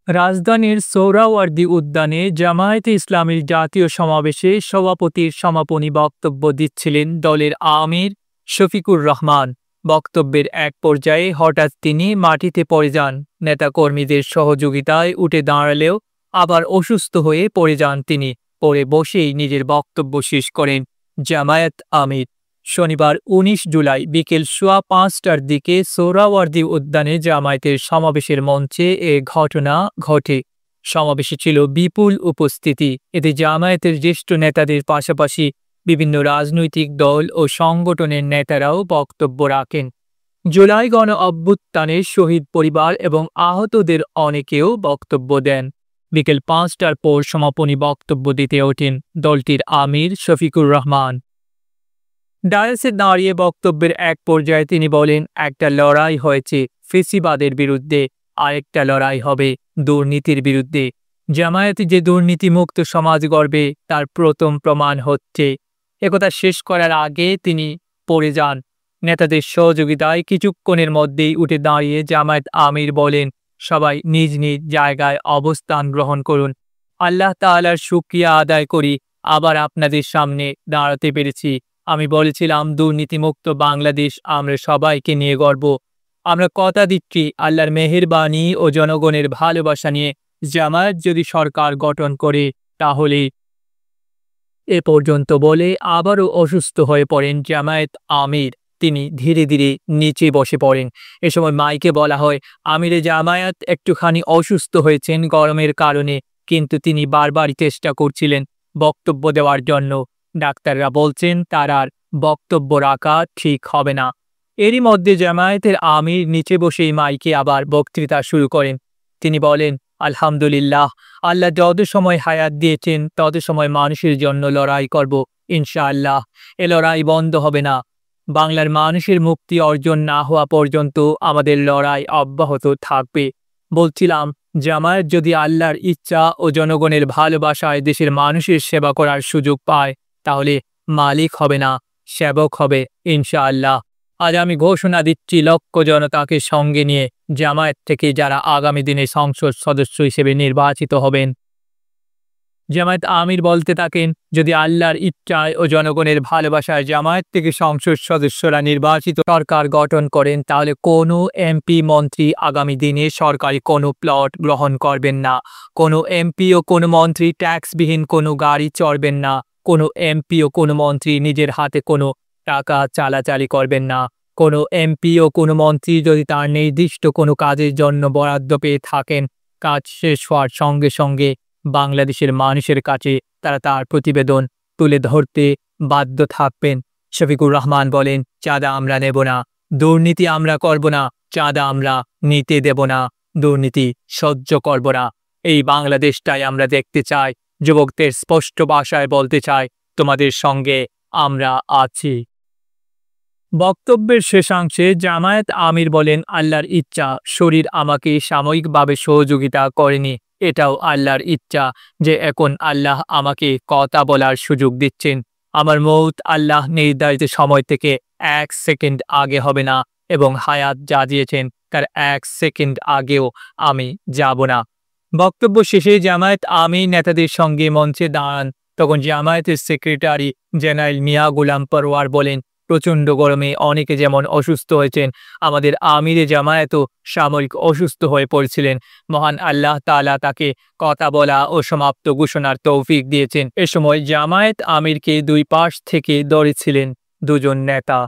রাজধানীর সোহরাওয়ার্দী উদ্যানে জামায়াতে ইসলামীর জাতীয় সমাবেশে সভাপতির সমাপনী বক্তব্য দিচ্ছিলেন দলের আমির শফিকুর রহমান। বক্তব্যের এক পর্যায়ে হঠাৎ তিনি মাটিতে পড়ে যান। নেতাকর্মীদের সহযোগিতায় উঠে দাঁড়ালেও আবার অসুস্থ হয়ে পড়ে যান তিনি। পরে বসেই নিজের বক্তব্য শেষ করেন জামায়াত আমির। শনিবার ১৯ জুলাই বিকেল সোয়া ৫টার দিকে সোহরাওয়ার্দী উদ্যানে জামায়াতের সমাবেশের মঞ্চে এ ঘটনা ঘটে। সমাবেশে ছিল বিপুল উপস্থিতি। এতে জামায়াতের জ্যেষ্ঠ নেতাদের পাশাপাশি বিভিন্ন রাজনৈতিক দল ও সংগঠনের নেতারাও বক্তব্য রাখেন। জুলাই গণ অভ্যুত্থানের শহীদ পরিবার এবং আহতদের অনেকেও বক্তব্য দেন। বিকেল ৫টার পর সমাপনী বক্তব্য দিতে ওঠেন দলটির আমির শফিকুর রহমান। ডায়াসে দাঁড়িয়ে বক্তব্যের এক পর্যায়ে তিনি বলেন, একটা লড়াই হয়েছে ফেসিবাদের বিরুদ্ধে, আরেকটা লড়াই হবে দুর্নীতির বিরুদ্ধে। জামায়াত যে দুর্নীতিমুক্ত সমাজ গড়বে তার প্রথম প্রমাণ হচ্ছে। একথা শেষ করার আগে তিনি পড়ে যান। নেতাদের সহযোগিতায় কিছুক্ষণের মধ্যেই উঠে দাঁড়িয়ে জামায়াত আমির বলেন, সবাই নিজ নিজ জায়গায় অবস্থান গ্রহণ করুন। আল্লাহ তাআলার শুকরিয়া আদায় করি আবার আপনাদের সামনে দাঁড়াতে পেরেছি। আমি বলেছিলাম দুর্নীতিমুক্ত বাংলাদেশ আমরা সবাইকে নিয়ে গর্ব। আমরা কথা দিচ্ছি আল্লাহর মেহেরবানি ও জনগণের ভালোবাসা নিয়ে জামায়াত যদি সরকার গঠন করে তাহলে। এ পর্যন্ত বলে আবারও অসুস্থ হয়ে পড়েন জামায়াত আমির। তিনি ধীরে ধীরে নিচে বসে পড়েন। এ সময় মাইকে বলা হয়, আমিরে জামায়াত একটুখানি অসুস্থ হয়েছেন গরমের কারণে, কিন্তু তিনি বারবারই চেষ্টা করছিলেন বক্তব্য দেওয়ার জন্য। ডাক্তাররা বলছেন তার আর বক্তব্য রাখা ঠিক হবে না। এরই মধ্যে জামায়াতের আমির নিচে বসেই মাইকে আবার বক্তৃতা শুরু করেন। তিনি বলেন, আলহামদুলিল্লাহ, আল্লাহ যত সময় হায়াত দিয়েছেন তত সময় মানুষের জন্য লড়াই করব ইনশাআল্লাহ। এ লড়াই বন্ধ হবে না। বাংলার মানুষের মুক্তি অর্জন না হওয়া পর্যন্ত আমাদের লড়াই অব্যাহত থাকবে। বলছিলাম, জামায়াত যদি আল্লাহর ইচ্ছা ও জনগণের ভালোবাসায় দেশের মানুষের সেবা করার সুযোগ পায় তাহলে মালিক হবে না, সেবক হবে ইনশাআল্লাহ। আজ আমি ঘোষণা দিচ্ছি লক্ষ জনতাকে সঙ্গে নিয়ে জামায়াত থেকে যারা আগামী দিনে সংসদ সদস্য হিসেবে নির্বাচিত হবেন। জামায়াত আমির বলতে থাকেন, যদি আল্লাহর ইচ্ছায় ও জনগণের ভালোবাসায় জামায়াত থেকে সংসদ সদস্যরা নির্বাচিত সরকার গঠন করেন তাহলে কোনো এমপি মন্ত্রী আগামী দিনে সরকারি কোনো প্লট গ্রহণ করবেন না। কোনো এমপি ও কোনো মন্ত্রী ট্যাক্সবিহীন কোনো গাড়ি চড়বেন না। কোনো এমপি ও কোনো মন্ত্রী নিজের হাতে কোনো টাকা চালাচালি করবেন না। কোনো এমপি ও কোনো মন্ত্রী যদি তার নির্দিষ্ট কোনো কাজের জন্য বরাদ্দ পেয়ে থাকেন, কাজ শেষ হওয়ার সঙ্গে সঙ্গে বাংলাদেশের মানুষের কাছে তারা তার প্রতিবেদন তুলে ধরতে বাধ্য থাকবেন। শফিকুর রহমান বলেন, চাঁদা আমরা নেব না, দুর্নীতি আমরা করব না, চাঁদা আমরা নিতে দেব না, দুর্নীতি সহ্য করব না। এই বাংলাদেশটাই আমরা দেখতে চাই। যুবকদের স্পষ্ট ভাষায় বলতে চাই, তোমাদের সঙ্গে আমরা আছি। বক্তব্যের শেষাংশে জামায়াত আমির বলেন, আল্লাহর ইচ্ছা শরীর আমাকে সাময়িকভাবে সহযোগিতা করেনি, এটাও আল্লাহর ইচ্ছা যে এখন আল্লাহ আমাকে কথা বলার সুযোগ দিচ্ছেন। আমার মৌত আল্লাহ নির্ধারিত সময় থেকে 1 সেকেন্ড আগে হবে না এবং হায়াত যা দিয়েছেন তার 1 সেকেন্ড আগেও আমি যাব না। বক্তব্য শেষে জামায়াত আমির নেতাদের সঙ্গে মঞ্চে দাঁড়ান। তখন জামায়াতের সেক্রেটারি জেনারেল মিয়া গোলাম পরওয়ার বলেন, প্রচণ্ড গরমে অনেকে যেমন অসুস্থ হয়েছেন, আমাদের আমিরে জামায়াতও সাময়িক অসুস্থ হয়ে পড়েছিলেন। মহান আল্লাহ তাআলা তাকে কথা বলা ও সমাপ্ত ঘোষণার তৌফিক দিয়েছেন। এ সময় জামায়াত আমিরকে দুই পাশ থেকে ধরেছিলেন দুজন নেতা।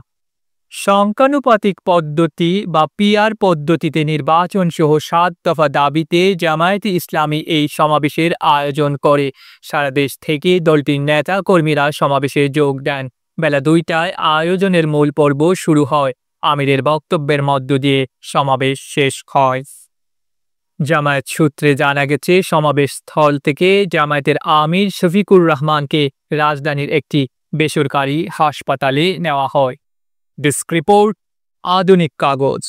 সংখ্যানুপাতিক পদ্ধতি বা পিআর পদ্ধতিতে নির্বাচন সহ 7 দফা দাবিতে জামায়াতে ইসলামী এই সমাবেশের আয়োজন করে। সারা দেশ থেকে দলটির নেতা কর্মীরা সমাবেশে যোগ দেন। বেলা 2টায় আয়োজনের মূল পর্ব শুরু হয়। আমিরের বক্তব্যের মধ্য দিয়ে সমাবেশ শেষ হয়। জামায়াত সূত্রে জানা গেছে, সমাবেশ স্থল থেকে জামায়াতের আমির শফিকুর রহমানকে রাজধানীর একটি বেসরকারি হাসপাতালে নেওয়া হয়। ডেস্ক রিপোর্ট, আধুনিক কাগজ।